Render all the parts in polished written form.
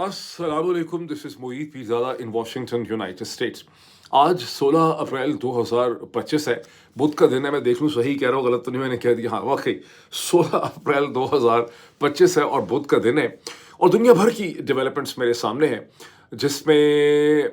अस्सलामुअलैकुम, this is Moid Pirzada in Washington United states. आज 16 अप्रैल 2025 है। बुध का दिन है। मैं देख लूँ सही कह रहा हूँ, गलत तो नहीं मैंने कह दिया। हाँ, वाक़ई 16 अप्रैल 2025 है और बुध का दिन है और दुनिया भर की डेवलपमेंट्स मेरे सामने हैं, जिसमें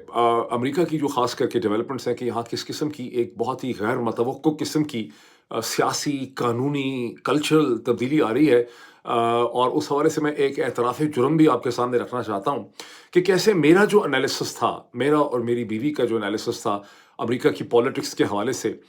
अमेरिका की जो ख़ास करके डेवलपमेंट्स हैं कि यहाँ किस किस्म की एक बहुत ही गैर मतवक्को किस्म की सियासी, कानूनी, कल्चरल तब्दीली आ रही है। और उस हवाले से मैं एक एतराफ़ जुर्म भी आपके सामने रखना चाहता हूँ कि कैसे मेरा जो एनालिसिस था, मेरा और मेरी बीवी का जो एनालिसिस था अमेरिका की पॉलिटिक्स के हवाले से,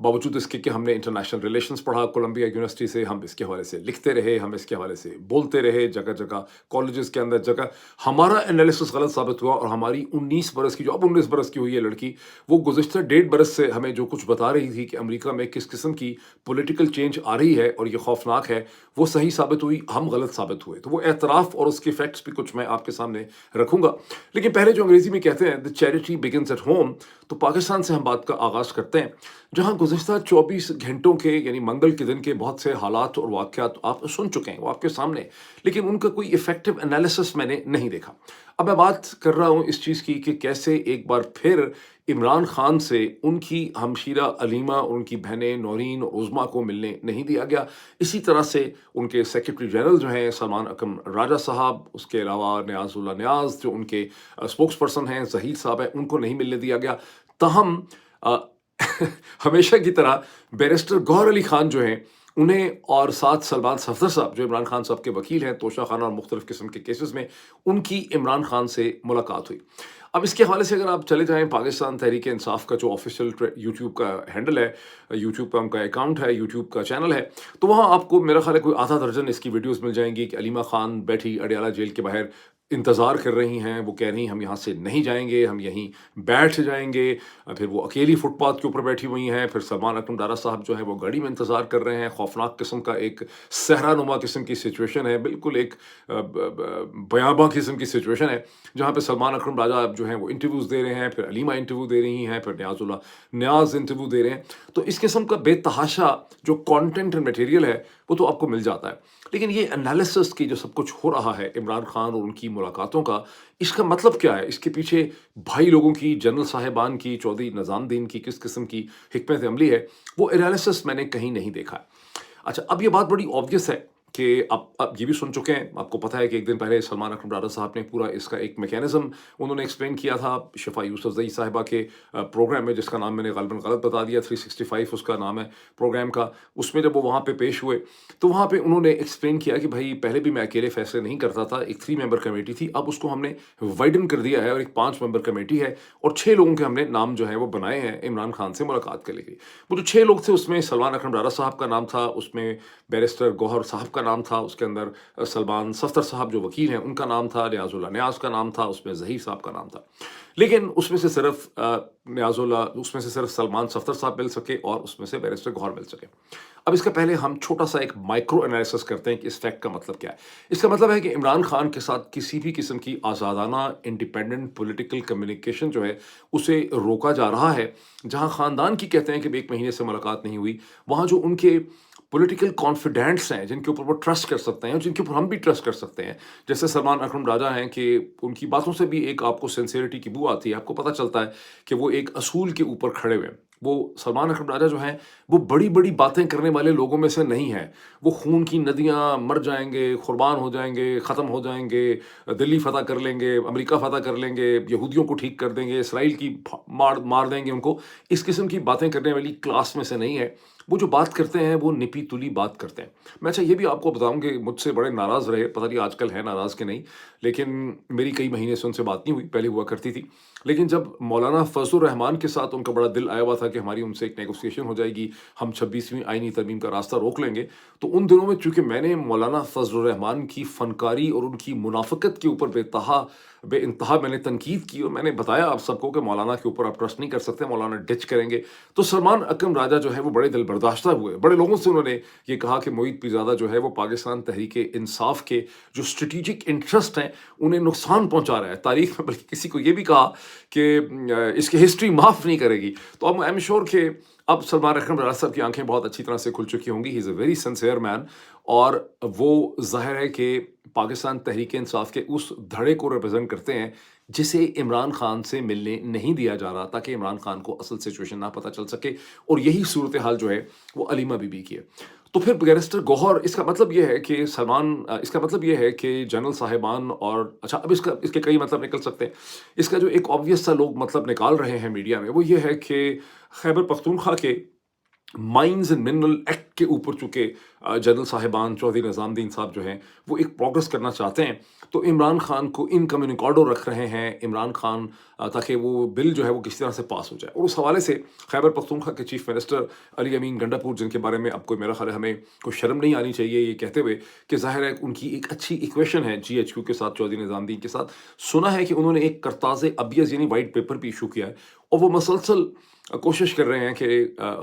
बावजूद इसके कि हमने इंटरनेशनल रिलेशंस पढ़ा कोलंबिया यूनिवर्सिटी से, हम इसके हवाले से लिखते रहे, हम इसके हवाले से बोलते रहे जगह-जगह, कॉलेजेस के अंदर जगह, हमारा एनालिसिस गलत साबित हुआ और हमारी 19 बरस की, जो अब 19 बरस की हुई है लड़की, वो गुज़िश्ता डेढ़ बरस से हमें जो कुछ बता रही थी कि अमेरिका में किस किस्म की पॉलिटिकल चेंज आ रही है और ये खौफनाक है, वो सही साबित हुई, हम गलत साबित हुए। तो वो एतराफ़ और उसके फैक्ट्स भी कुछ मैं आपके सामने रखूँगा। लेकिन पहले जो अंग्रेज़ी में कहते हैं the charity begins at home, तो पाकिस्तान से हम बात का आगाज़ करते हैं, जहाँ गुज़िश्ता 24 घंटों के यानी मंगल के दिन के बहुत से हालात और वाक़यात आप सुन चुके हैं, वो आपके सामने हैं, लेकिन उनका कोई इफ़ेक्टिव एनालिसिस मैंने नहीं देखा। अब मैं बात कर रहा हूँ इस चीज़ की कि कैसे एक बार फिर इमरान खान से उनकी हमशीरा अलीमा और उनकी बहनें नौरीन और उज़्मा को मिलने नहीं दिया गया। इसी तरह से उनके सेक्रेटरी जनरल जो हैं सलमान अकरम राजा साहब, उसके अलावा नियाज़ुल्लाह नियाज़ जो उनके स्पोक्स पर्सन हैं, ज़हीर साहब हैं, उनको नहीं मिलने दिया गया। ताहम अ, हमेशा की तरह बैरिस्टर गौहर अली खान जो हैं, उन्हें और साथ सलमान सफदर साहब जो इमरान खान साहब के वकील हैं, तोशा खाना और मुख्तलिफ किस्म के केसेस में, उनकी इमरान खान से मुलाकात हुई। अब इसके हवाले से अगर आप चले जाएँ पाकिस्तान तहरीक इंसाफ का जो ऑफ़िशियल यूट्यूब का हैंडल है, यूट्यूब का उनका अकाउंट है, यूट्यूब का चैनल है, तो वहाँ आपको मेरा ख़्याल है कोई आधा दर्जन इसकी वीडियोज़ मिल जाएँगी कि अलीमा खान बैठी अडयाला जेल के बाहर इंतज़ार कर रही हैं। वो कह रही हैं हम यहाँ से नहीं जाएँगे, हम यहीं बैठ जाएँगे। फिर वो अकेली फुटपाथ के ऊपर बैठी हुई हैं। फिर सलमान अकरम दारा साहब जो हैं वो गाड़ी में इंतज़ार कर रहे हैं। खौफनाक किस्म का एक सहरानुमा किस्म की सिचुएशन है, बिल्कुल एक भयावह किस्म की सिचुएशन है, जहाँ पे सलमान अकरम राजा जो हैं वो इंटरव्यूज़ दे रहे हैं, फिर अलीमा इंटरव्यू दे रही हैं, फिर नियाज़ुल्लाह नियाज़ इंटरव्यू दे रहे हैं। तो इस किस्म का बेतहाशा जो कंटेंट एंड मटेरियल है, वो तो आपको मिल जाता है। लेकिन ये एनालिसिस की जो सब कुछ हो रहा है इमरान खान और उनकी मुलाकातों का, इसका मतलब क्या है? इसके पीछे भाई लोगों की, जनरल साहिबान की, चौधरी निज़ामुद्दीन की किस किस्म की हिकमत अमली है, वो एनालिसिस मैंने कहीं नहीं देखा है। अच्छा, अब ये बात बड़ी ऑब्वियस है कि आप ये भी सुन चुके हैं, आपको पता है कि एक दिन पहले सलमान अकरम राजा साहब ने पूरा इसका एक मैकेनिज़्म उन्होंने एक्सप्लेन किया था शिफ़ा यूसुफ़ज़ई साहिबा के प्रोग्राम में, जिसका नाम मैंने ग़ालिबन गलत बता दिया, 365 उसका नाम है प्रोग्राम का। उसमें जब वो वहाँ पे पेश हुए, तो वहाँ पे उन्होंने एक्सप्लेन किया कि भई पहले भी मैं अकेले फ़ैसले नहीं करता था, एक 3 मेंबर कमेटी थी, अब उसको हमने वाइडन कर दिया है और एक 5 मेंबर कमेटी है और 6 लोगों के हमने नाम जो है वो बनाए हैं इमरान खान से मुलाकात के लिए। वो जो 6 लोग थे उसमें सलमान अकरम राजा साहब का नाम था, उसमें बैरिस्टर गौहर साहब का नाम था, उसके अंदर सलमान सफ़दर साहब जो वकील हैं उनका नाम था, नियाज़ुल्लाह नियाज़ का नाम था, उसमें ज़हीर साहब का नाम था। लेकिन उसमें से सिर्फ़ उसमें से सिर्फ़ सलमान सफ़दर साहब मिल सके और उसमें से बैरिस्टर गौहर मिल सके। अब इसका पहले हम छोटा-सा एक माइक्रो एनालिसिस करते हैं कि इस फैक्ट का मतलब क्या है। इसका मतलब है कि इमरान खान के साथ किसी भी किस्म की आज़ादाना इंडिपेंडेंट पॉलिटिकल कम्युनिकेशन जो है, उसे रोका जा रहा है। जहाँ ख़ानदान की कहते हैं कि 1 महीने से मुलाकात नहीं हुई, वहाँ जो उनके पॉलिटिकल कॉन्फिडेंट्स हैं, जिनके ऊपर वो ट्रस्ट कर सकते हैं और जिनके ऊपर हम भी ट्रस्ट कर सकते हैं, जैसे सलमान अकरम राजा हैं कि उनकी बातों से भी एक आपको सिंसेरिटी की बू आती है, आपको पता चलता है कि वो एक असूल के ऊपर खड़े हुए हैं। वो सलमान अकरम राजा जो हैं, वो बड़ी-बड़ी बातें करने वाले लोगों में से नहीं हैं। वो खून की नदियाँ मर जाएँगे, कुर्बान हो जाएँगे, ख़त्म हो जाएँगे, दिल्ली फ़तह कर लेंगे, अमेरिका फ़तह कर लेंगे, यहूदियों को ठीक कर देंगे, इसराइल की फ मार मार देंगे उनको, इस किस्म की बातें करने वाली क्लास में से नहीं है। वो जो बात करते हैं वो निपी-तुली बात करते हैं। मैं अच्छा ये भी आपको बताऊँ कि मुझसे बड़े नाराज़ रहे, पता नहीं आजकल है नाराज़ कि नहीं, लेकिन मेरी कई महीने से उनसे बात नहीं हुई, पहले हुआ करती थी। लेकिन जब मौलाना फज़लुर रहमान के साथ उनका बड़ा दिल आया हुआ था कि हमारी उनसे एक नेगोशिएशन हो जाएगी, हम 26वीं आईनी तरमीम का रास्ता रोक लेंगे, तो उन दिनों में चूँकि मैंने मौलाना फज़लुर रहमान की फ़नकारी और उनकी मुनाफ़िक़त के ऊपर बेइंतहा मैंने तनकीद की और मैंने बताया आप सबको कि मौलाना के ऊपर आप ट्रस्ट नहीं कर सकते, मौलाना डिच करेंगे। तो सलमान अकरम राजा जो है वो बड़े दिल बर्दाश्ता हुए। बड़े लोगों से उन्होंने ये कहा कि मोईद पीरज़ादा जो है वो पाकिस्तान तहरीक-ए-इंसाफ के जो स्ट्रैटेजिक इंटरेस्ट हैं, उन्हें नुकसान पहुँचा रहा है। तारीख़ में बल्कि किसी को ये भी कहा कि इसकी हिस्ट्री माफ़ नहीं करेगी। तो अब आई एम श्योर कि अब सलमान अकरम राजा साहब की आंखें बहुत अच्छी तरह से खुल चुकी होंगी, he is a very sincere man, और वो ज़ाहिर है कि पाकिस्तान तहरीक इंसाफ के उस धड़े को रिप्रेजेंट करते हैं जिसे इमरान खान से मिलने नहीं दिया जा रहा, ताकि इमरान खान को असल सिचुएशन ना पता चल सके, और यही सूरत हाल जो है वो अलीमा बीबी की है। तो फिर बैरिस्टर गौहर, इसका मतलब ये है कि इसका मतलब ये है कि जनरल साहिबान, और अच्छा अब इसके कई मतलब निकल सकते हैं। इसका जो एक ऑब्वियस सा लोग मतलब निकाल रहे हैं मीडिया में, वो ये है कि खैबर पख्तूनख्वा के माइंस एंड मिनरल एक्ट के ऊपर चूंकि जनरल साहिबान चौधरी निज़ामुद्दीन साहब जो हैं वो एक प्रोग्रेस करना चाहते हैं, तो इमरान खान को इनकम्युनिकाडो रख रहे हैं इमरान खान, ताकि वो बिल जो है वो किसी तरह से पास हो जाए। और उस हवाले से खैबर पख्तूनख्वा के चीफ मिनिस्टर अली अमीन गंडापुर, जिनके बारे में अब कोई मेरा ख्याल है हमें कोई शर्म नहीं आनी चाहिए ये कहते हुए कि ज़ाहिर है उनकी एक अच्छी इक्वेशन है GHQ के साथ, चौधरी निज़ामुद्दीन के साथ। सुना है कि उन्होंने एक करताज़ अबियज़ यानी वाइट पेपर भी इशू किया है, और वो मसलसल कोशिश कर रहे हैं कि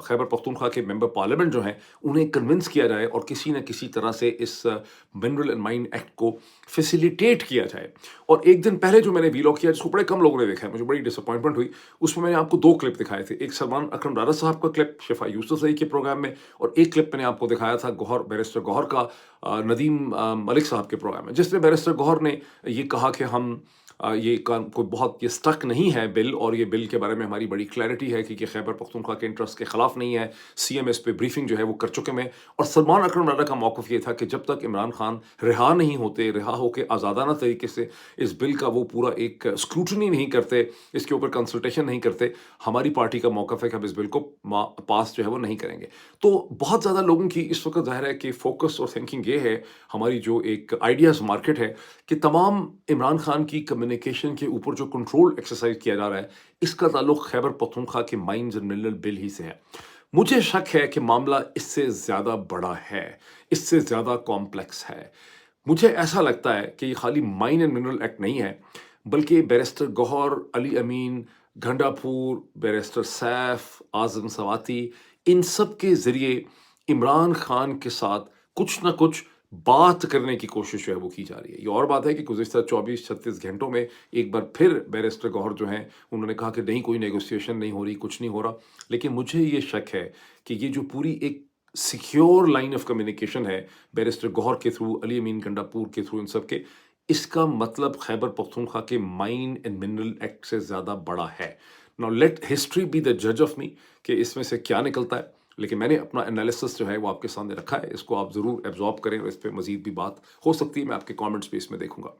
खैबर पख्तूनख्वा के मेंबर पार्लियामेंट जो हैं उन्हें कन्विंस किया जाए और किसी न किसी तरह से इस मिनरल एंड माइन एक्ट को फैसिलिटेट किया जाए। और एक दिन पहले जो मैंने वीलॉग किया, जिसको बड़े कम लोगों ने देखा है, मुझे बड़ी डिसअपॉइंटमेंट हुई, उसमें मैंने आपको 2 क्लिप दिखाए थे। एक सलमान अकरम राजा साहब का क्लिप शिफा यूसुफ के प्रोग्राम में, और एक क्लिप मैंने आपको दिखाया था बैरिस्टर गौहर का नदीम मलिक साहब के प्रोग्राम में, जिसमें बैरिस्टर गौहर ने ये कहा कि हम कोई बहुत ये स्टक नहीं है बिल, और ये बिल के बारे में हमारी बड़ी क्लैरिटी है कि खैबर पख्तूनख्वा के इंटरेस्ट के खिलाफ नहीं है। CM इस पे ब्रीफिंग जो है वो कर चुके हैं। और सलमान अकरम राजा का मौक़िफ़ ये था कि जब तक इमरान खान रिहा होकर आज़ादाना तरीके से इस बिल का वो पूरा एक स्क्रूटनी नहीं करते, इसके ऊपर कंसल्टेशन नहीं करते, हमारी पार्टी का मौक़िफ़ है कि हम इस बिल को पास जो है वो नहीं करेंगे। तो बहुत ज़्यादा लोगों की इस वक्त ज़ाहिर है कि फोकस और थिंकिंग ये है, हमारी जो एक आइडियाज़ मार्केट है, कि तमाम इमरान खान की कम्युनिकेशन के ऊपर जो कंट्रोल एक्सरसाइज किया जा रहा है, इसका ताल्लुक खैबर पख्तूनख्वा के माइंस एंड मिनरल बिल ही से है। मुझे शक है कि मामला इससे ज़्यादा बड़ा है, इससे ज़्यादा कॉम्प्लेक्स है। मुझे ऐसा लगता है कि ये खाली माइन एंड मिनरल एक्ट नहीं है, बल्कि बैरिस्टर गौहर, अली अमीन गंडापुर, बैरिस्टर सैफ, आज़म सवाती, इन सब के ज़रिए इमरान खान के साथ कुछ ना कुछ बात करने की कोशिश जो है वो की जा रही है। ये और बात है कि गुज़िश्ता 24-36 घंटों में एक बार फिर बैरिस्टर गौहर जो हैं उन्होंने कहा कि नहीं, कोई नेगोशिएशन नहीं हो रही, कुछ नहीं हो रहा। लेकिन मुझे ये शक है कि ये जो पूरी एक सिक्योर लाइन ऑफ कम्युनिकेशन है बैरिस्टर गौहर के थ्रू, अली अमीन गंडापुर के थ्रू, इन सब के, इसका मतलब खैबर पख्तूनख्वा के माइन एंड मिनरल एक्ट से ज़्यादा बड़ा है। Now let history be the जज ऑफ मी कि इसमें से क्या निकलता है। लेकिन मैंने अपना एनालिसिस जो है वो आपके सामने रखा है, इसको आप ज़रूर एब्जॉर्ब करें, और इस पे मज़ीद भी बात हो सकती है, मैं आपके कमेंट्स पे इसमें देखूंगा।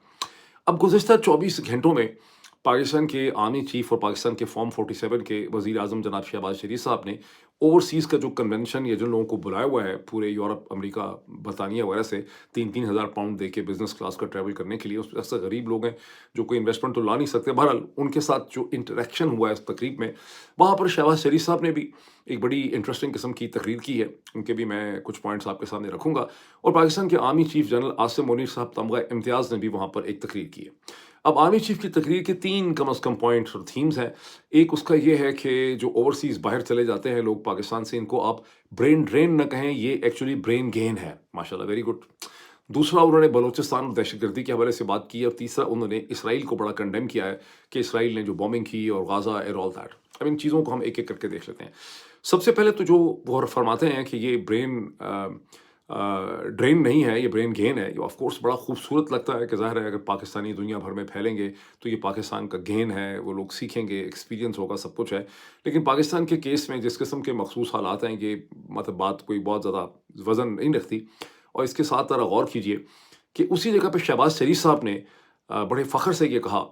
अब गुज़िश्ता 24 घंटों में पाकिस्तान के आर्मी चीफ और पाकिस्तान के फॉर्म 47 के वज़ीर आज़म जनाब शहबाज शरीफ साहब ने ओवरसीज़ का जो कन्वेंशन या जिन लोगों को बुलाया हुआ है पूरे यूरोप, अमेरिका, बरतानिया वगैरह से 3-3 हज़ार पाउंड दे के बिजनेस क्लास का ट्रैवल करने के लिए, उसमें अक्सर गरीब लोग हैं जो कोई इन्वेस्टमेंट तो ला नहीं सकते। बहरहाल उनके साथ जो इंटरेक्शन हुआ है इस तकरीब में, वहाँ पर शहबाज शरीफ साहब ने भी एक बड़ी इंटरेस्टिंग किस्म की तकरीर की है, उनके भी मैं कुछ पॉइंट्स आपके सामने रखूंगा। और पाकिस्तान के army chief general Asim Munir साहब तमगा इम्तियाज़ ने भी वहाँ पर एक तकरीर की है। अब आर्मी चीफ की तकरीर के 3 कम अज़ कम पॉइंट्स और थीम्स हैं। एक उसका ये है कि जो ओवरसीज़ बाहर चले जाते हैं लोग पाकिस्तान से, इनको आप ब्रेन ड्रेन ना कहें, ये एक्चुअली ब्रेन गेन है। माशाल्लाह, वेरी गुड। दूसरा, उन्होंने बलूचिस्तान और दहशतगर्दी के हवाले से बात की। और तीसरा, उन्होंने इसराइल को बड़ा कंडेम किया है कि इसराइल ने जो बॉम्बिंग की और गाज़ा एंड ऑल दैट। अब इन चीज़ों को हम एक एक करके देख लेते हैं। सबसे पहले तो जो वो फरमाते हैं कि ये ब्रेन ड्रेन नहीं है, ये ब्रेन गेन है। ये ऑफ कोर्स बड़ा खूबसूरत लगता है कि ज़ाहिर है अगर पाकिस्तानी दुनिया भर में फैलेंगे तो ये पाकिस्तान का गेन है, वो लोग सीखेंगे, एक्सपीरियंस होगा, सब कुछ है। लेकिन पाकिस्तान के केस में जिस किस्म के मखसूस हालात हैं, ये मतलब बात कोई बहुत ज़्यादा वज़न नहीं रखती। और इसके साथ ज़रा गौर कीजिए कि उसी जगह पे शहबाज शरीफ साहब ने बड़े फ़ख्र से ये कहा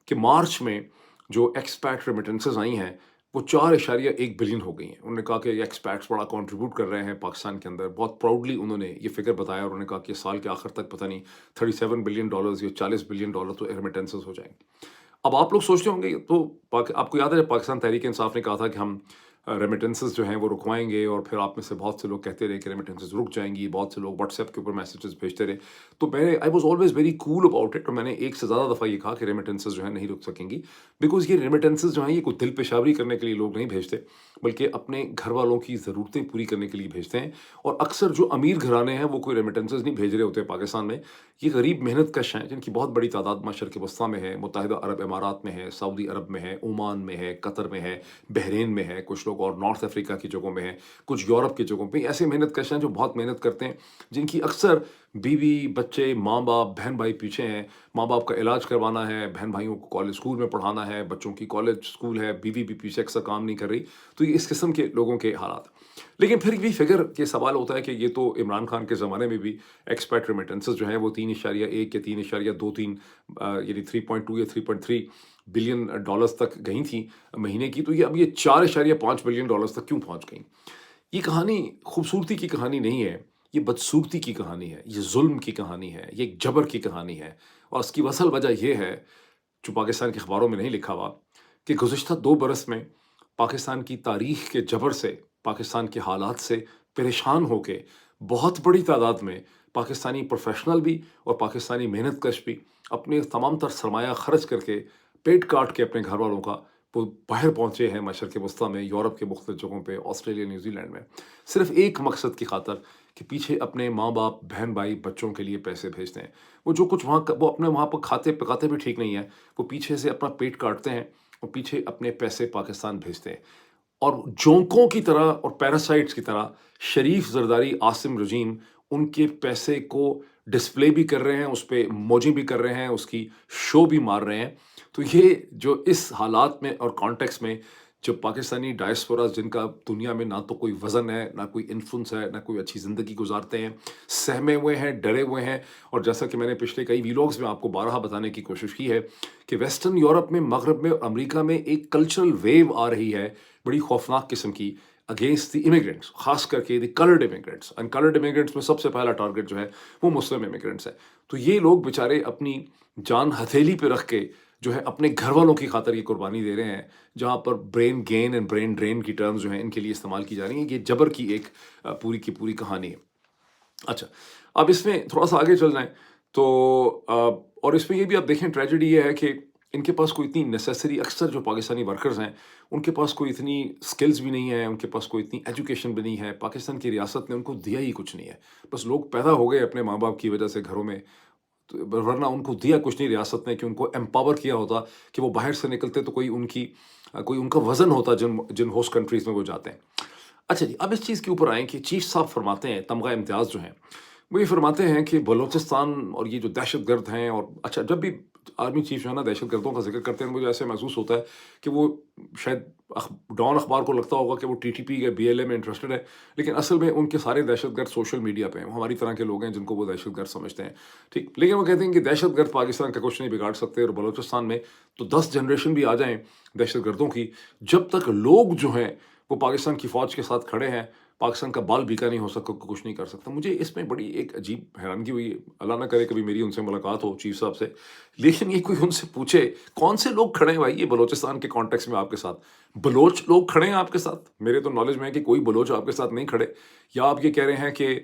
कि मार्च में जो एक्सपैट रेमिटेंसेस आई हैं वो 4.1 बिलियन हो गई हैं। उन्होंने कहा कि एक्सपैट्स बड़ा कंट्रीब्यूट कर रहे हैं पाकिस्तान के अंदर। बहुत प्राउडली उन्होंने ये फिगर बताया, और उन्होंने कहा कि साल के आखिर तक पता नहीं $37 बिलियन या $40 बिलियन तो रेमिटेंसेस हो जाएंगे। अब आप लोग सोचते होंगे, तो आपको याद है जब पाकिस्तान तहरीक इंसाफ ने कहा था कि हम रेमिटेंसेस जो हैं वो रुकवाएंगे, और फिर आप में से बहुत से लोग कहते रहे कि रेमिटेंसेस रुक जाएंगी, बहुत से लोग व्हाट्सएप के ऊपर मैसेजेस भेजते रहे। तो मैंने I was always very cool about it, और मैंने एक से ज़्यादा दफ़ा ये कहा कि रेमिटेंसेस जो है नहीं रुक सकेंगी, बिकॉज ये रेमिटेंसेस जो हैं ये कोई दिल पेशावरी करने के लिए लोग नहीं भेजते, बल्कि अपने घर वालों की ज़रूरतें पूरी करने के लिए भेजते हैं। और अक्सर जो अमीर घराने हैं वो कोई रेमिटेंसेस नहीं भेज रहे होते पाकिस्तान में। ये गरीब मेहनत कश हैं जिनकी बहुत बड़ी तादाद मशरक़ वस्ता में है, मुत्तहिदा अरब इमारात में है, सऊदी अरब में है, ओमान में है, कतर में है, बहरीन में है, कुछ लोग लोग और नॉर्थ अफ्रीका की जगहों में हैं, कुछ यूरोप की जगहों पे ऐसे मेहनत कश हैं जो बहुत मेहनत करते हैं, जिनकी अक्सर बीवी बच्चे माँ बाप बहन भाई पीछे हैं। माँ बाप का इलाज करवाना है, बहन भाइयों को कॉलेज स्कूल में पढ़ाना है, बच्चों की कॉलेज स्कूल है, बीवी भी पीछे अक्सर काम नहीं कर रही। तो ये इस किस्म के लोगों के हालात। लेकिन फिर भी फिगर के सवाल होता है कि ये तो इमरान खान के ज़माने में भी एक्सपेट रेमिटेंसेस जो हैं वो 3.1 या 3.23 यानी 3.2 या 3.3 बिलियन डॉलर्स तक गई थी महीने की। तो ये अब ये 4.5 बिलियन डॉलर्स तक क्यों पहुंच गई? ये कहानी खूबसूरती की कहानी नहीं है, ये बदसूरती की कहानी है, ये जुल्म की कहानी है, ये एक जबर की कहानी है। और इसकी असल वजह ये है, जो पाकिस्तान के अखबारों में नहीं लिखा हुआ, कि गुज़िश्ता 2 बरस में पाकिस्तान की तारीख के जबर से, पाकिस्तान के हालात से परेशान होके बहुत बड़ी तादाद में पाकिस्तानी प्रोफेशनल भी और पाकिस्तानी मेहनत कश भी अपने तमाम तर सरमाया खर्च करके पेट काट के अपने घर वालों का वो बाहर पहुंचे हैं मशरक़ वस्ती में, यूरोप के मुख्तलिफ जगहों पे, ऑस्ट्रेलिया न्यूजीलैंड में, सिर्फ एक मकसद की खातर कि पीछे अपने माँ बाप बहन भाई बच्चों के लिए पैसे भेजते हैं। वो जो कुछ वहाँ वो अपने वहाँ पर खाते पकाते भी ठीक नहीं है, वो पीछे से अपना पेट काटते हैं और पीछे अपने पैसे पाकिस्तान भेजते हैं। और जोंकों की तरह और पैरासाइट्स की तरह शरीफ जरदारी आसिम रजीम उनके पैसे को डिस्प्ले भी कर रहे हैं, उस पे मौजी भी कर रहे हैं, उसकी शो भी मार रहे हैं। तो ये जो इस हालात में और कॉन्टेक्स्ट में जो पाकिस्तानी डायस्पोरा जिनका दुनिया में ना तो कोई वज़न है, ना कोई इन्फ्लुएंस है, ना कोई अच्छी ज़िंदगी गुजारते हैं, सहमे हुए हैं, डरे हुए हैं। और जैसा कि मैंने पिछले कई वीलॉग्स में आपको बारहा बताने की कोशिश की है कि वेस्टर्न यूरोप में, मगरब में और अमेरिका में एक कल्चरल वेव आ रही है बड़ी खौफनाक किस्म की अगेंस्ट द इमिग्रेंट्स, खास करके the coloured immigrants. And coloured immigrants में सबसे पहला टारगेट जो है वो मुस्लिम इमिग्रेंट्स है। तो ये लोग बेचारे अपनी जान हथेली पे रख के जो है अपने घर वालों की खातर ये कुर्बानी दे रहे हैं, जहाँ पर brain gain and brain drain की टर्म्स जो हैं इनके लिए इस्तेमाल की जा रही हैं। ये जबर की एक पूरी की पूरी कहानी है। अच्छा, अब इसमें थोड़ा-सा आगे चल जाएँ तो और इसमें ये भी आप देखें, ट्रेजेडी ये है कि इनके पास कोई इतनी नेसेसरी, अक्सर जो पाकिस्तानी वर्कर्स हैं, उनके पास कोई इतनी स्किल्स भी नहीं है, उनके पास कोई इतनी एजुकेशन भी नहीं है। पाकिस्तान की रियासत ने उनको दिया ही कुछ नहीं है। बस लोग पैदा हो गए अपने माँ-बाप की वजह से घरों में, तो वरना उनको दिया कुछ नहीं रियासत ने कि उनको एम्पावर किया होता कि वो बाहर से निकलते तो कोई उनकी कोई उनका वज़न होता जिन जिन होस्ट कंट्रीज़ में वो जाते हैं। अच्छा जी, अब इस चीज़ के ऊपर आएँ कि चीफ साहब फरमाते हैं, तमगा इम्तियाज़ जो हैं, वो ये फरमाते हैं कि बलूचिस्तान और ये जो दहशतगर्द हैं, और अच्छा, जब भी आर्मी चीफ जो है ना दहशतगर्दों का ज़िक्र करते हैं, मुझे ऐसे महसूस होता है कि वो शायद डॉन अखबार को लगता होगा कि वो टीटीपी या बीएलए में इंटरेस्टेड है, लेकिन असल में उनके सारे दहशतगर्द सोशल मीडिया पे हैं। वो हमारी तरह के लोग हैं जिनको वो दहशतगर्द समझते हैं, ठीक। लेकिन वो कहते हैं कि दहशतगर्द पाकिस्तान का कुछ नहीं बिगाड़ सकते, और बलूचिस्तान में तो 10 जनरेशन भी आ जाएँ दहशतगर्दों की, जब तक लोग जो हैं वो पाकिस्तान की फ़ौज के साथ खड़े हैं, पाकिस्तान का बाल बीका नहीं हो सकता, कुछ नहीं कर सकता। मुझे इसमें बड़ी एक अजीब हैरानगी हुई, अल्लाह ना करे कभी मेरी उनसे मुलाकात हो चीफ साहब से, लेकिन ये कोई उनसे पूछे कौन से लोग खड़े हैं भाई ये बलूचिस्तान के कॉन्टेक्स्ट में आपके साथ? बलोच लोग खड़े हैं आपके साथ? मेरे तो नॉलेज में है कि कोई बलोच आपके साथ नहीं खड़े। या आप ये कह रहे हैं कि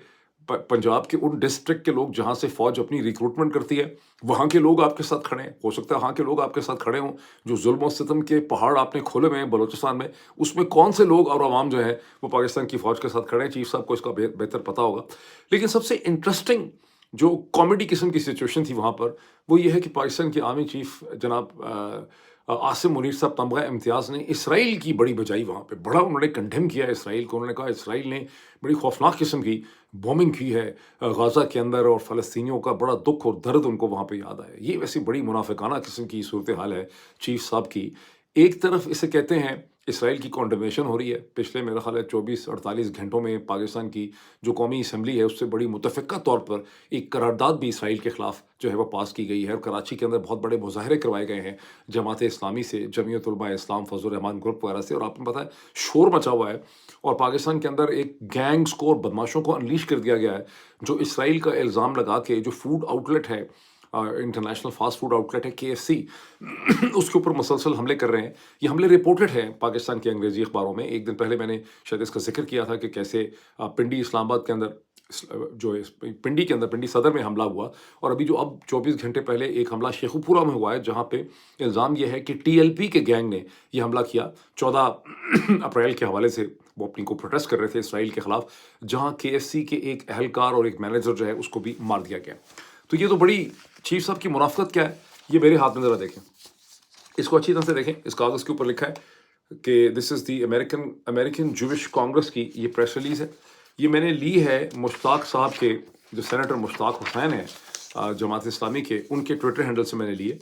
पंजाब के उन डिस्ट्रिक्ट के लोग जहाँ से फ़ौज अपनी रिक्रूटमेंट करती है, वहाँ के लोग आपके साथ खड़े हैं? हो सकता है वहाँ के लोग आपके साथ खड़े हों। जो जुल्म और सितम के पहाड़ आपने खोले हुए हैं बलूचिस्तान में, उसमें कौन से लोग और अवाम जो है वो पाकिस्तान की फ़ौज के साथ खड़े हैं? चीफ साहब को इसका बेहतर पता होगा। लेकिन सबसे इंटरेस्टिंग जो कॉमेडी किस्म की सिचुएशन थी वहाँ पर, वो ये है कि पाकिस्तान के आर्मी चीफ जनाब आसिम मुनीर साहब तमगा इम्तियाज़ ने इसराइल की बड़ी बजाई वहाँ पे। बड़ा उन्होंने कंडेम किया इसराइल को। उन्होंने कहा इसराइल ने बड़ी खौफनाक किस्म की बॉम्बिंग की है गाज़ा के अंदर, और फ़लस्तीनियों का बड़ा दुःख और दर्द उनको वहाँ पे याद आया। ये वैसी बड़ी मुनाफ़िकाना किस्म की सूरत हाल है चीफ साहब की। एक तरफ इसे कहते हैं इसराइल की कॉन्डमनेशन हो रही है, पिछले मेरा ख़्याल है 24-48 घंटों में पाकिस्तान की जो कौमी असम्बली है उससे बड़ी मुतफ़िक़ा तौर पर एक करारदाद भी इसराइल के ख़िलाफ़ जो है वो पास की गई है, और कराची के अंदर बहुत बड़े मुज़ाहरे करवाए गए हैं जमात इस्लामी से, जमीयत उलमा इस्लाम, फज़लुर रहमान ग्रुप वगैरह से, और आपको पता है शोर मचा हुआ है। और पाकिस्तान के अंदर एक गैंग्स को और बदमाशों को अनलीश कर दिया गया है, जो इसराइल का इल्ज़ाम लगा के जो फूड आउटलेट है, इंटरनेशनल फास्ट फूड आउटलेट है KFC, उसके ऊपर मुसलसल हमले कर रहे हैं। ये हमले रिपोर्टेड हैं पाकिस्तान के अंग्रेज़ी अखबारों में। एक दिन पहले मैंने शायद इसका ज़िक्र किया था कि कैसे पिंडी इस्लामाबाद के अंदर जो पिंडी के अंदर पिंडी सदर में हमला हुआ, और अभी जो अब 24 घंटे पहले एक हमला शेखुपुरा में हुआ है, जहाँ पे इल्ज़ाम ये है कि TLP के गैंग ने ये हमला किया 14 अप्रैल के हवाले से। वो अपनी को प्रोटेस्ट कर रहे थे इसराइल के ख़िलाफ़, जहाँ KFC के एक अहलकार और एक मैनेजर जो है उसको भी मार दिया गया। तो ये तो बड़ी चीफ साहब की मुनाफ़क़त क्या है, ये मेरे हाथ में ज़रा देखें, इसको अच्छी तरह से देखें। इस कागज़ के ऊपर लिखा है کہ دس از دی امریکن جوش کانگریس کی یہ پریس ریلیز ہے. یہ میں نے لی ہے مشتاق صاحب کے، جو سینیٹر مشتاق حسین ہیں جماعت اسلامی کے، ان کے ٹویٹر ہینڈل سے میں نے لیے.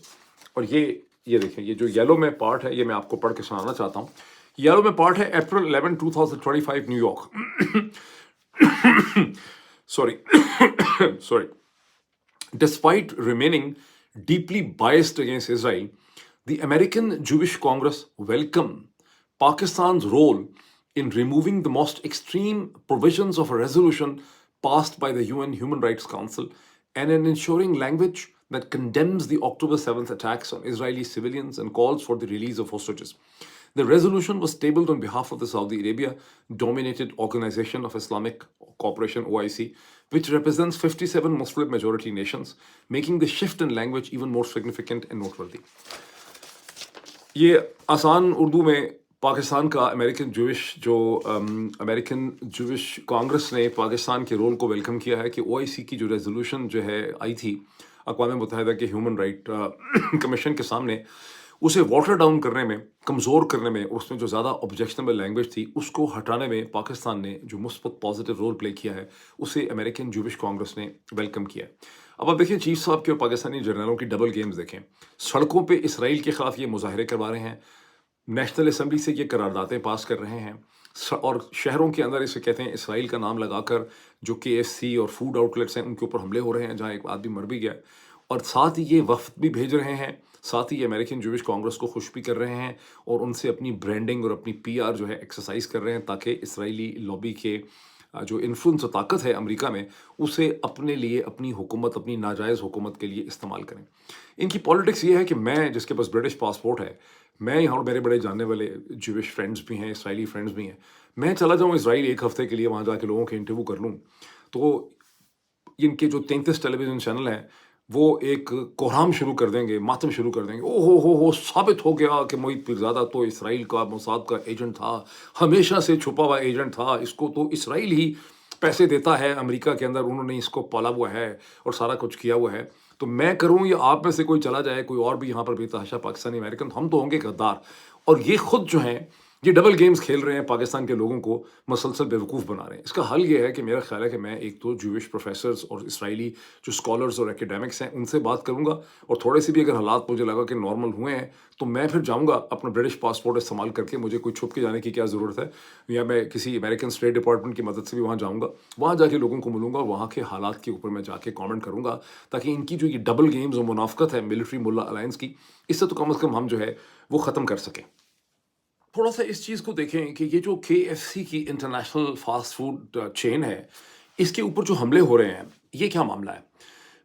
اور یہ دیکھیں، یہ جو یلو میں پارٹ ہے یہ میں آپ کو پڑھ کے سنانا چاہتا ہوں. یلو میں پارٹ ہے April 11 2025 new York. sorry sorry. Despite remaining deeply biased against Israel, the American Jewish Congress welcomed Pakistan's role in removing the most extreme provisions of a resolution passed by the UN Human Rights Council and in ensuring language that condemns the October 7th attacks on Israeli civilians and calls for the release of hostages. The resolution was tabled on behalf of the Saudi Arabia-dominated Organization of Islamic Cooperation (OIC), which represents 57 Muslim majority nations, making the shift in language even more significant and noteworthy. یہ آسان اردو میں پاکستان کا American جوش کانگریس نے پاکستان کے role کو welcome کیا ہے کہ او آئی سی کی جو ریزولوشن جو ہے آئی تھی اقوام متحدہ کے ہیومن رائٹ کمیشن کے سامنے، اسے واٹر ڈاؤن کرنے میں، کمزور کرنے میں، اور اس میں جو زیادہ آبجیکشنبل لینگویج تھی اس کو ہٹانے میں پاکستان نے جو مثبت پازیٹیو رول پلے کیا ہے، اسے امریکن جوش کانگریس نے ویلکم کیا ہے. اب آپ دیکھیں چیف صاحب کے اور پاکستانی جرنلوں کی ڈبل گیمز دیکھیں. سڑکوں پہ اسرائیل کے خلاف یہ مظاہرے کروا رہے ہیں، نیشنل اسمبلی سے یہ قراردادیں پاس کر رہے ہیں، اور شہروں کے اندر اسے کہتے ہیں اسرائیل کا نام لگا کر جو کے ایف سی اور فوڈ آؤٹ لیٹس ہیں ان کے اوپر حملے ہو رہے ہیں، جہاں ایک آدمی مر بھی گیا. اور ساتھ ہی یہ وفد بھی بھیج رہے ہیں، ساتھ ہی یہ امریکن جوش کانگریس کو خوش بھی کر رہے ہیں اور ان سے اپنی برانڈنگ اور اپنی پی آر جو ہے ایکسرسائز کر رہے ہیں تاکہ اسرائیلی لابی کے جو انفلوئنس و طاقت ہے امریکہ میں اسے اپنے لیے، اپنی حکومت، اپنی ناجائز حکومت کے لیے استعمال کریں. ان کی پالیٹکس یہ ہے کہ میں، جس کے پاس برٹش پاسپورٹ ہے، میں یہاں، اور میرے بڑے جاننے والے جوش فرینڈز بھی ہیں، اسرائیلی فرینڈز بھی ہیں، میں چلا جاؤں اسرائیل ایک ہفتے کے لیے، وہاں جا کے لوگوں کے انٹرویو کر لوں، تو ان کے جو 33 ٹیلی ویژن چینل ہیں وہ ایک کوہرام شروع کر دیں گے، ماتم شروع کر دیں گے. او ہو ثابت ہو گیا کہ محیط پیرزادہ تو اسرائیل کا موساد کا ایجنٹ تھا، ہمیشہ سے چھپا ہوا ایجنٹ تھا، اس کو تو اسرائیل ہی پیسے دیتا ہے امریکہ کے اندر، انہوں نے اس کو پالا ہوا ہے اور سارا کچھ کیا ہوا ہے. تو میں کروں یا آپ میں سے کوئی چلا جائے، کوئی اور بھی یہاں پر بے تحاشا پاکستانی امریکن، ہم تو ہوں گے غدار. اور یہ خود جو ہیں یہ ڈبل گیمز کھیل رہے ہیں، پاکستان کے لوگوں کو مسلسل بیوقوف بنا رہے ہیں. اس کا حل یہ ہے کہ میرا خیال ہے کہ میں ایک تو جوش پروفیسرز اور اسرائیلی جو اسکالرز اور ایکیڈیمکس ہیں ان سے بات کروں گا، اور تھوڑے سے بھی اگر حالات مجھے لگا کہ نارمل ہوئے ہیں تو میں پھر جاؤں گا اپنا برٹش پاسپورٹ استعمال کر کے. مجھے کوئی چھپ کے جانے کی کیا ضرورت ہے، یا میں کسی امریکن اسٹیٹ ڈپارٹمنٹ کی مدد سے بھی وہاں جاؤں گا، وہاں جا کے لوگوں کو ملوں گا اور وہاں کے حالات کے اوپر میں جا کے کامنٹ کروں گا، تاکہ ان کی جو یہ ڈبل گیمز اور منافقت ہے ملٹری ملا الائنس کی، اس سے تو کم ہم جو ہے وہ ختم کر سکیں. تھوڑا سا اس چیز کو دیکھیں کہ یہ جو کے ایف سی کی انٹرنیشنل فاسٹ فوڈ چین ہے، اس کے اوپر جو حملے ہو رہے ہیں، یہ کیا معاملہ ہے؟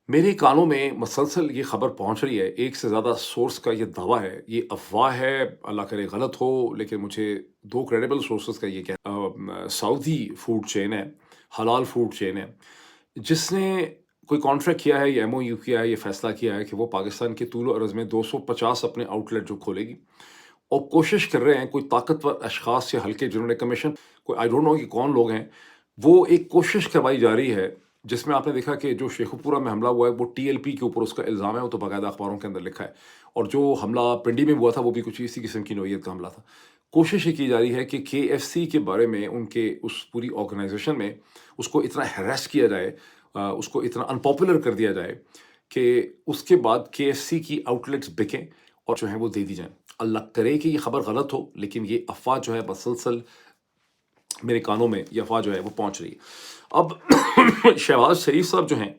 میرے کانوں میں مسلسل یہ خبر پہنچ رہی ہے، ایک سے زیادہ سورس کا یہ دعویٰ ہے، یہ افواہ ہے، اللہ کرے غلط ہو، لیکن مجھے 2 کریڈیبل سورسز کا یہ سعودی فوڈ چین ہے، حلال فوڈ چین ہے، جس نے کوئی کانٹریکٹ کیا ہے، یہ ایم او یو کیا ہے، یہ فیصلہ کیا ہے کہ وہ پاکستان کے طول و عرض میں 250 اپنے آؤٹ لیٹ جو کھولے گی، اور کوشش کر رہے ہیں کوئی طاقتور اشخاص یا حلقے جنہوں نے کمیشن، کوئی آئی ڈونٹ نو کہ کون لوگ ہیں، وہ ایک کوشش کروائی جا رہی ہے جس میں آپ نے دیکھا کہ جو شیخو پورہ میں حملہ ہوا ہے وہ ٹی ایل پی کے اوپر اس کا الزام ہے، وہ تو باقاعدہ اخباروں کے اندر لکھا ہے، اور جو حملہ پنڈی میں ہوا تھا وہ بھی کچھ اسی قسم کی نوعیت کا حملہ تھا. کوشش یہ کی جا رہی ہے کہ کے ایف سی کے بارے میں، ان کے اس پوری آرگنائزیشن میں اس کو اتنا ہیریس کیا جائے، اس کو اتنا انپاپولر کر دیا جائے کہ اس کے بعد کے ایف سی کی آؤٹ لیٹس بکیں اور جو ہیں وہ دے دی جائیں. اللہ کرے کہ یہ خبر غلط ہو، لیکن یہ افواہ جو ہے مسلسل میرے کانوں میں یہ افواہ جو ہے وہ پہنچ رہی ہے. اب شہباز شریف صاحب جو ہیں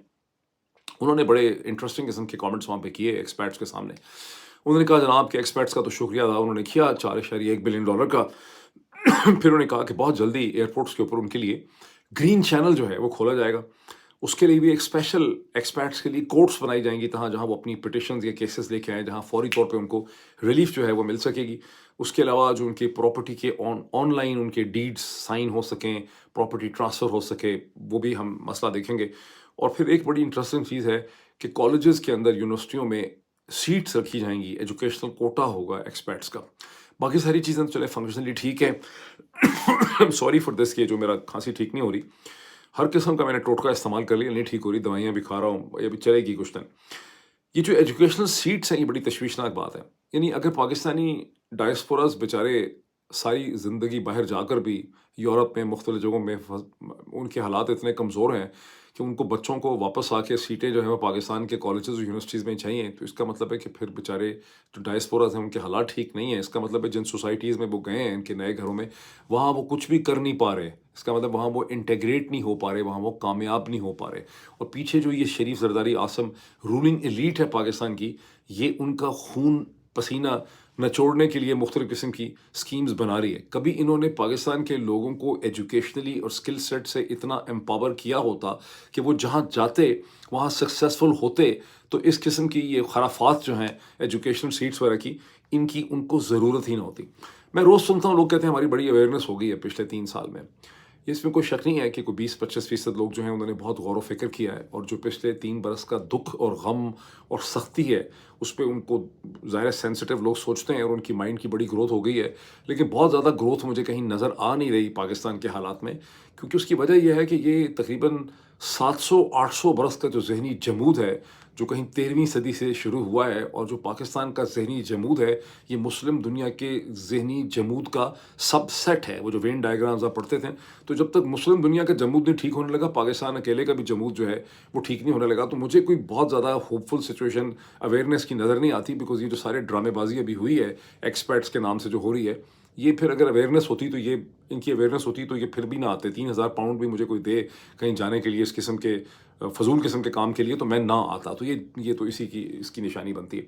انہوں نے بڑے انٹرسٹنگ قسم کے کامنٹس وہاں پہ کیے ایکسپرٹس کے سامنے. انہوں نے کہا جناب کہ ایکسپرٹس کا تو شکریہ ادا انہوں نے کیا $4.1 بلین کا. پھر انہوں نے کہا کہ بہت جلدی ایئرپورٹس کے اوپر ان کے لیے گرین چینل جو ہے وہ کھولا جائے گا، اس کے لیے بھی ایک اسپیشل ایکسپرٹس کے لیے کورٹس بنائی جائیں گی جہاں وہ اپنی پٹیشنز یا کیسز لے کے آئیں، جہاں فوری طور پہ ان کو ریلیف جو ہے وہ مل سکے گی. اس کے علاوہ جو ان کے پراپرٹی کے آن لائن ان کے ڈیڈز سائن ہو سکیں، پراپرٹی ٹرانسفر ہو سکے، وہ بھی ہم مسئلہ دیکھیں گے. اور پھر ایک بڑی انٹرسٹنگ چیز ہے کہ کالجز کے اندر، یونیورسٹیوں میں سیٹس رکھی جائیں گی، ایجوکیشنل کوٹا ہوگا ایکسپرٹس کا. باقی ساری چیزیں تو چلے فنکشنلی ٹھیک ہے. سوری فار دس کہ جو میرا کھانسی ٹھیک نہیں ہو رہی، ہر قسم کا میں نے ٹوٹکا استعمال کر لیا، نہیں ٹھیک ہو رہی، دوائیاں بھی کھا رہا ہوں، یہ بھی چلے گی کچھ دن. یہ جو ایجوکیشنل سیٹس ہیں یہ بڑی تشویشناک بات ہے. یعنی اگر پاکستانی ڈائسپوراز بیچارے ساری زندگی باہر جا کر بھی یورپ میں مختلف جگہوں میں ان کے حالات اتنے کمزور ہیں کہ ان کو بچوں کو واپس آ کے سیٹیں جو ہیں وہ پاکستان کے کالجز اور یونیورسٹیز میں چاہیے. تو اس کا مطلب ہے کہ پھر بیچارے جو ڈائسپوراز ہیں ان کے حالات ٹھیک نہیں ہیں. اس کا مطلب ہے جن سوسائٹیز میں وہ گئے ہیں ان کے نئے گھروں میں وہاں وہ کچھ بھی کر نہیں پا رہے. اس کا مطلب وہاں وہ انٹیگریٹ نہیں ہو پا رہے, وہاں وہ کامیاب نہیں ہو پا رہے. اور پیچھے جو یہ شریف زرداری آسم رولنگ ایلیٹ ہے پاکستان کی, یہ ان کا خون پسینہ نچوڑنے کے لیے مختلف قسم کی سکیمز بنا رہی ہے. کبھی انہوں نے پاکستان کے لوگوں کو ایجوکیشنلی اور سکل سیٹ سے اتنا امپاور کیا ہوتا کہ وہ جہاں جاتے وہاں سکسیسفل ہوتے, تو اس قسم کی یہ خرافات جو ہیں ایجوکیشنل سیٹس وغیرہ کی, ان کی ان کو ضرورت ہی نہ ہوتی. میں روز سنتا ہوں لوگ کہتے ہیں ہماری بڑی اویئرنیس ہو گئی ہے پچھلے 3 سال میں. اس میں کوئی شک نہیں ہے کہ کوئی 20-25% لوگ جو ہیں انہوں نے بہت غور و فکر کیا ہے, اور جو پچھلے 3 برس کا دکھ اور غم اور سختی ہے اس پہ ان کو ظاہر سینسٹیو لوگ سوچتے ہیں اور ان کی مائنڈ کی بڑی گروتھ ہو گئی ہے. لیکن بہت زیادہ گروتھ مجھے کہیں نظر آ نہیں رہی پاکستان کے حالات میں, کیونکہ اس کی وجہ یہ ہے کہ یہ تقریباً 700-800 برس کا جو ذہنی جمود ہے جو کہیں 13ویں صدی سے شروع ہوا ہے, اور جو پاکستان کا ذہنی جمود ہے یہ مسلم دنیا کے ذہنی جمود کا سب سیٹ ہے. وہ جو وین ڈائیگرامز آپ پڑھتے تھے, تو جب تک مسلم دنیا کا جمود نہیں ٹھیک ہونے لگا, پاکستان اکیلے کا بھی جمود جو ہے وہ ٹھیک نہیں ہونے لگا. تو مجھے کوئی بہت زیادہ ہوپ فل سچویشن اویئرنیس کی نظر نہیں آتی, بیکاز یہ جو سارے ڈرامے بازی ابھی ہوئی ہے ایکسپرٹس کے نام سے جو ہو رہی ہے, یہ پھر اگر اویئرنیس ہوتی تو یہ ان کی اویئرنیس ہوتی تو یہ پھر بھی نہ آتے. 3,000 پاؤنڈ بھی مجھے کوئی دے کہیں جانے کے لیے اس قسم کے فضول قسم کے کام کے لیے, تو میں نہ آتا. تو یہ تو اس کی نشانی بنتی ہے.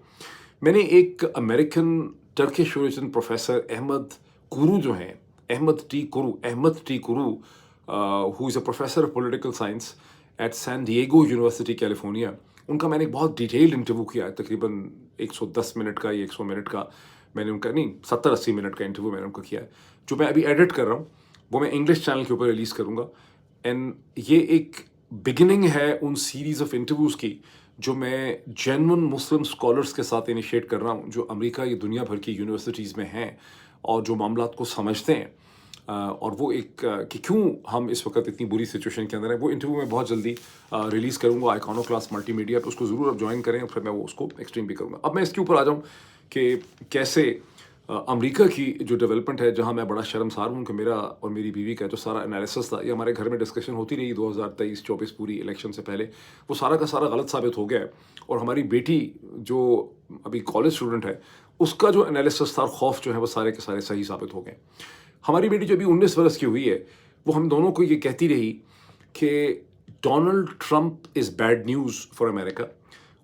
میں نے ایک American Turkish origin professor Ahmet Kuru جو ہیں, Ahmet T Kuru, who is a professor of political science at San Diego University, California. ان کا میں نے ایک بہت ڈیٹیلڈ انٹرویو کیا ہے, تقریباً 110 منٹ کا یا 100 منٹ کا. میں نے ان کا نہیں 70-80 منٹ کا انٹرویو میں نے ان کا کیا ہے, جو میں ابھی ایڈٹ کر رہا ہوں. وہ میں انگلش چینل کے اوپر ریلیز کروں گا. اینڈ یہ ایک بگننگ ہے ان سیریز آف انٹرویوز کی جو میں جینون مسلم اسکالرس کے ساتھ انیشیٹ کر رہا ہوں, جو امریکہ یا دنیا بھر کی یونیورسٹیز میں ہیں اور جو معاملات کو سمجھتے ہیں, اور وہ ایک کہ کیوں ہم اس وقت اتنی بری سچویشن کے اندر ہیں. وہ انٹرویو میں بہت جلدی ریلیز کروں گا آئیکانو کلاس ملٹی میڈیا پہ, اس کو ضرور آپ جوائن کریں, اور پھر میں وہ اس کو ایکسٹریم بھی کروں گا. اب میں اس کے اوپر آ جاؤں کہ کیسے امریکہ کی جو ڈیولپمنٹ ہے, جہاں میں بڑا شرمسار ہوں کہ میرا اور میری بیوی کا جو سارا انالیسس تھا, یہ ہمارے گھر میں ڈسکشن ہوتی رہی 2023-24 پوری الیکشن سے پہلے, وہ سارا کا سارا غلط ثابت ہو گیا ہے. اور ہماری بیٹی جو ابھی کالج اسٹوڈنٹ ہے, اس کا جو انالیسس تھا اور خوف جو ہے وہ سارے کے سارے صحیح ثابت ہو گئے. ہماری بیٹی جو ابھی 19 برس کی ہوئی ہے, وہ ہم دونوں کو یہ کہتی رہی کہ Donald Trump is bad news for America.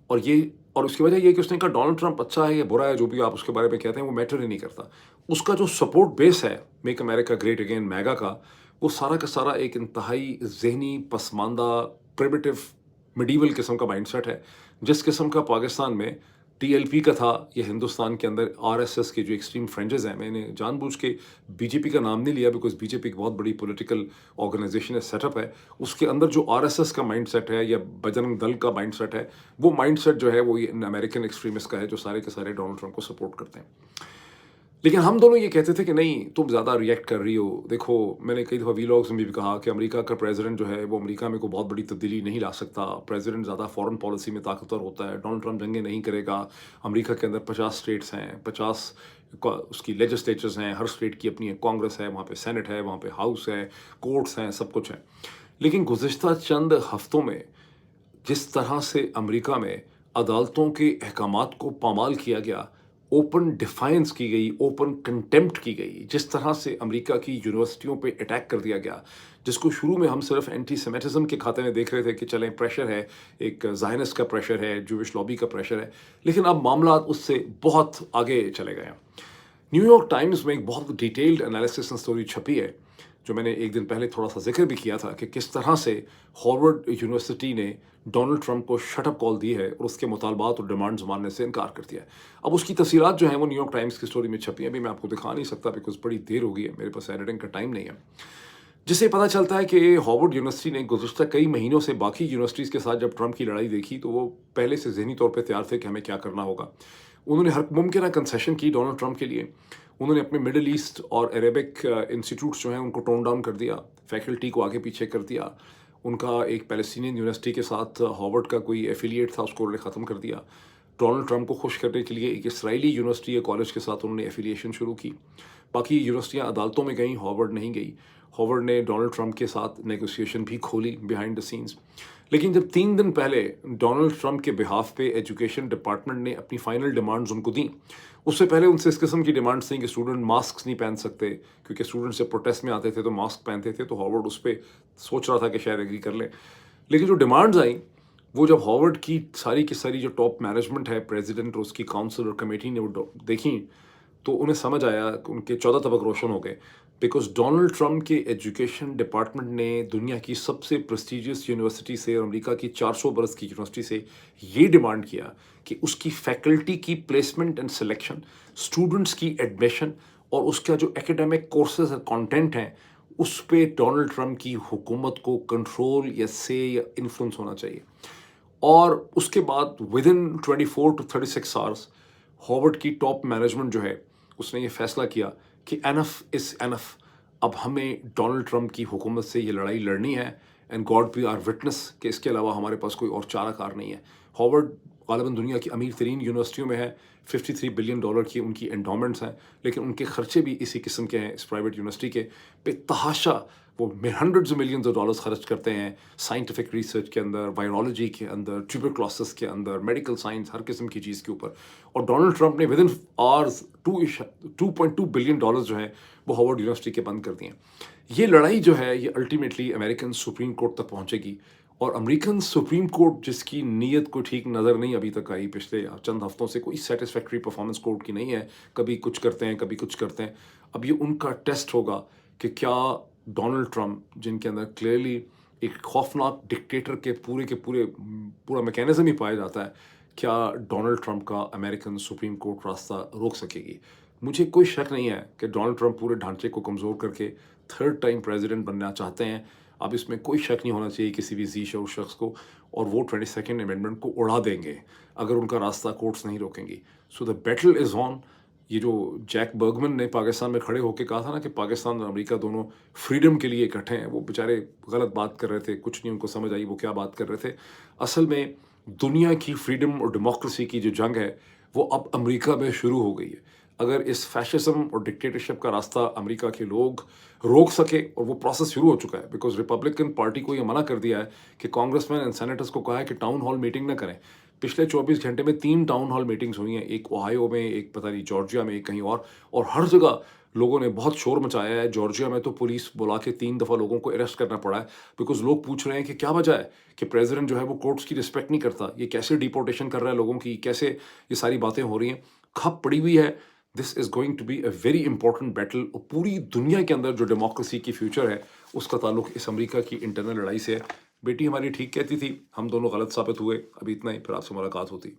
اور اس کی وجہ یہ کہ اس نے کہا ڈونلڈ ٹرمپ اچھا ہے یا برا ہے, جو بھی آپ اس کے بارے میں کہتے ہیں وہ میٹر ہی نہیں کرتا. اس کا جو سپورٹ بیس ہے میک امریکہ گریٹ اگین میگا کا, وہ سارا کا سارا ایک انتہائی ذہنی پسماندہ پریمیٹیو میڈیول قسم کا مائنڈ سیٹ ہے, جس قسم کا پاکستان میں ٹی ایل پی کا تھا یا ہندوستان کے اندر آر ایس ایس کے جو ایکسٹریم فرنجز ہیں. میں نے جان بوجھ کے بی جے پی کا نام نہیں لیا, بیکاز بی جے پی ایک بہت بڑی پولیٹیکل آرگنائزیشن ہے, سیٹ اپ ہے. اس کے اندر جو آر ایس ایس کا مائنڈ سیٹ ہے یا بجرنگ دل کا مائنڈ سیٹ ہے, وہ مائنڈ سیٹ جو ہے وہ امریکن ایکسٹریمسٹ کا ہے, جو سارے کے سارے ڈونلڈ ٹرمپ کو سپورٹ کرتے ہیں. لیکن ہم دونوں یہ کہتے تھے کہ نہیں تم زیادہ ریئیکٹ کر رہی ہو. دیکھو میں نے کئی دفعہ ویلاگز میں بھی کہا کہ امریکہ کا پریزیڈنٹ جو ہے وہ امریکہ میں کوئی بہت بڑی تبدیلی نہیں لا سکتا. پریزیڈنٹ زیادہ فورن پالیسی میں طاقتور ہوتا ہے. ڈونلڈ ٹرمپ جنگیں نہیں کرے گا. امریکہ کے اندر 50 اسٹیٹس ہیں, 50 اس کی لیجسلیچرز ہیں, ہر اسٹیٹ کی اپنی کانگریس ہے, وہاں پہ سینٹ ہے, وہاں پہ ہاؤس ہے, کورٹس ہیں, سب کچھ ہے. لیکن گزشتہ چند ہفتوں میں جس طرح سے امریکہ میں عدالتوں کے احکامات کو پامال کیا گیا, اوپن ڈیفائنس کی گئی, اوپن کنٹمپٹ کی گئی, جس طرح سے امریکہ کی یونیورسٹیوں پہ اٹیک کر دیا گیا, جس کو شروع میں ہم صرف اینٹی سیمیٹزم کے کھاتے میں دیکھ رہے تھے کہ چلیں پریشر ہے, ایک زائنسٹ کا پریشر ہے, جوش لابی کا پریشر ہے, لیکن اب معاملات اس سے بہت آگے چلے گئے ہیں. نیو یارک ٹائمز میں ایک بہت ڈیٹیلڈ انالیسس اسٹوری چھپی ہے, جو میں نے ایک دن پہلے تھوڑا سا ذکر بھی کیا تھا, کہ کس طرح سے ہارورڈ یونیورسٹی نے ڈونلڈ ٹرمپ کو شٹ اپ کال دی ہے اور اس کے مطالبات اور ڈیمانڈز ماننے سے انکار کر دیا ہے. اب اس کی تفصیلات جو ہیں وہ نیو یارک ٹائمز کی اسٹوری میں چھپی ہیں. ابھی میں آپ کو دکھا نہیں سکتا بیکاز بڑی دیر ہو گئی ہے, میرے پاس ایڈیٹنگ کا ٹائم نہیں ہے. جس سے پتہ چلتا ہے کہ ہارورڈ یونیورسٹی نے گزشتہ کئی مہینوں سے باقی یونیورسٹیز کے ساتھ جب ٹرمپ کی لڑائی دیکھی, تو وہ پہلے سے ذہنی طور پہ تیار تھے کہ ہمیں کیا کرنا ہوگا. انہوں نے ہر ممکنہ کنسیشن کی ڈونلڈ ٹرمپ کے لیے. انہوں نے اپنے مڈل ایسٹ اور عربک انسٹیٹیوٹس جو ہیں ان کو ٹون ڈاؤن کر دیا, فیکلٹی کو آگے پیچھے کر دیا. ان کا ایک پیلسٹینین یونیورسٹی کے ساتھ ہارورڈ کا کوئی ایفیلیٹ تھا, اس کو انہوں نے ختم کر دیا. ڈونلڈ ٹرمپ کو خوش کرنے کے لیے ایک اسرائیلی یونیورسٹی یا کالج کے ساتھ انہوں نے ایفیلیشن شروع کی. باقی یونیورسٹیاں عدالتوں میں گئیں, ہارورڈ نہیں گئی. ہارورڈ نے ڈونلڈ ٹرمپ کے ساتھ نیگوسیشن بھی کھولی بیہائنڈ دا سینس. لیکن جب 3 دن پہلے ڈونلڈ ٹرمپ کے بہاف پہ ایجوکیشن ڈپارٹمنٹ نے اپنی فائنل ڈیمانڈز ان کو دیں, اس سے پہلے ان سے اس قسم کی ڈیمانڈس تھیں کہ اسٹوڈنٹ ماسکس نہیں پہن سکتے, کیونکہ اسٹوڈنٹ سے پروٹیسٹ میں آتے تھے تو ماسک پہنتے تھے, تو ہارورڈ اس پہ سوچ رہا تھا کہ شاید ایگری کر لیں. لیکن جو ڈیمانڈز آئیں وہ جب ہارورڈ کی ساری جو ٹاپ مینجمنٹ ہے, پریزیڈنٹ اور اس کی کاؤنسل اور کمیٹی نے وہ دیکھیں, تو انہیں سمجھ آیا کہ ان کے 14 طبق روشن ہو گئے. بیکاز ڈونلڈ ٹرمپ کے ایجوکیشن ڈپارٹمنٹ نے دنیا کی سب سے پریسٹیجیس یونیورسٹی سے اور امریکہ کی 400 برس کی یونیورسٹی سے یہ ڈیمانڈ کیا کہ اس کی فیکلٹی کی پلیسمنٹ اینڈ سلیکشن, اسٹوڈنٹس کی ایڈمیشن اور اس کا جو ایکیڈیمک کورسز اور کانٹینٹ ہیں اس پہ ڈونلڈ ٹرمپ کی حکومت کو کنٹرول یا سے یا انفلوئنس ہونا چاہیے. اور اس کے بعد ودن 24 to 36 آورس ہارورڈ کی ٹاپ مینجمنٹ جو ہے اس نے یہ فیصلہ کیا کہ انف از انف, اب ہمیں ڈونلڈ ٹرمپ کی حکومت سے یہ لڑائی لڑنی ہے, and God be our witness کہ اس کے علاوہ ہمارے پاس کوئی اور چارہ کار نہیں ہے. ہارورڈ غالباً دنیا کی امیر ترین یونیورسٹیوں میں ہے, $53 بلین کی ان کی انڈومنٹس ہیں, لیکن ان کے خرچے بھی اسی قسم کے ہیں. اس پرائیویٹ یونیورسٹی کے بے تحاشا وہ hundreds of millions of dollars خرچ کرتے ہیں سائنٹیفک ریسرچ کے اندر, وائرولوجی کے اندر, ٹیوبرکلوسس کے اندر, میڈیکل سائنس, ہر قسم کی چیز کے اوپر. اور ڈونلڈ ٹرمپ نے ود ان آورز $2.2 بلین جو ہیں وہ ہارورڈ یونیورسٹی کے بند کر دیے. یہ لڑائی جو ہے یہ الٹیمیٹلی امریکن سپریم کورٹ تک پہنچے گی, اور امریکن سپریم کورٹ جس کی نیت کو ٹھیک نظر نہیں ابھی تک آئی, پچھلے چند ہفتوں سے کوئی سیٹسفیکٹری پرفارمنس کورٹ کی نہیں ہے, کبھی کچھ کرتے ہیں کبھی کچھ کرتے ہیں. اب یہ ان کا ٹیسٹ ہوگا کہ کیا ڈونلڈ ٹرمپ, جن کے اندر کلیئرلی ایک خوفناک ڈکٹیٹر کے پورا میکینزم ہی پایا جاتا ہے, کیا ڈونلڈ ٹرمپ کا امریکن سپریم کورٹ راستہ روک سکے گی. مجھے کوئی شک نہیں ہے کہ ڈونلڈ ٹرمپ پورے ڈھانچے کو کمزور کر کے 3rd ٹائم پریزیڈنٹ بننا چاہتے ہیں. اب اس میں کوئی شک نہیں ہونا چاہیے کسی بھی ذی شعور شخص کو, اور وہ 22nd امینڈمنٹ کو اڑا دیں گے اگر ان کا راستہ کورٹس نہیں روکیں گی. سو دا بیٹل از آن. یہ جو جیک برگمن نے پاکستان میں کھڑے ہو کے کہا تھا نا کہ پاکستان اور امریکہ دونوں فریڈم کے لیے اکٹھے ہیں, وہ بیچارے غلط بات کر رہے تھے, کچھ نہیں ان کو سمجھ آئی وہ کیا بات کر رہے تھے. اصل میں دنیا کی فریڈم اور ڈیموکریسی کی جو جنگ ہے وہ اب امریکہ میں شروع ہو گئی ہے. اگر اس فیشزم اور ڈکٹیٹرشپ کا راستہ امریکہ کے لوگ روک سکے, اور وہ پروسیس شروع ہو چکا ہے, بیکاز ریپبلکن پارٹی کو یہ منع کر دیا ہے کہ کانگریس مین اینڈ سینیٹرز کو کہا ہے کہ ٹاؤن ہال میٹنگ نہ کریں. پچھلے 24 گھنٹے میں 3 ٹاؤن ہال میٹنگز ہوئی ہیں, ایک اوہایو میں, ایک پتہ نہیں جارجیا میں, ایک کہیں اور ہر جگہ لوگوں نے بہت شور مچایا ہے. جارجیا میں تو پولیس بلا کے 3 دفعہ لوگوں کو اریسٹ کرنا پڑا ہے, بیکاز لوگ پوچھ رہے ہیں کہ کیا وجہ ہے کہ پریزیڈنٹ جو ہے وہ کورٹس کی رسپیکٹ نہیں کرتا, یہ کیسے ڈیپورٹیشن کر رہا ہے لوگوں کی, کیسے یہ ساری باتیں ہو رہی ہیں. کھپ پڑی ہوئی ہے. This is going to be a very important battle, اور پوری دنیا کے اندر جو ڈیموکریسی کی فیوچر ہے اس کا تعلق اس امریکہ کی انٹرنل لڑائی سے ہے. بیٹی ہماری ٹھیک کہتی تھی, ہم دونوں غلط ثابت ہوئے. ابھی اتنا ہی, پھر آپ سے ملاقات ہوتی.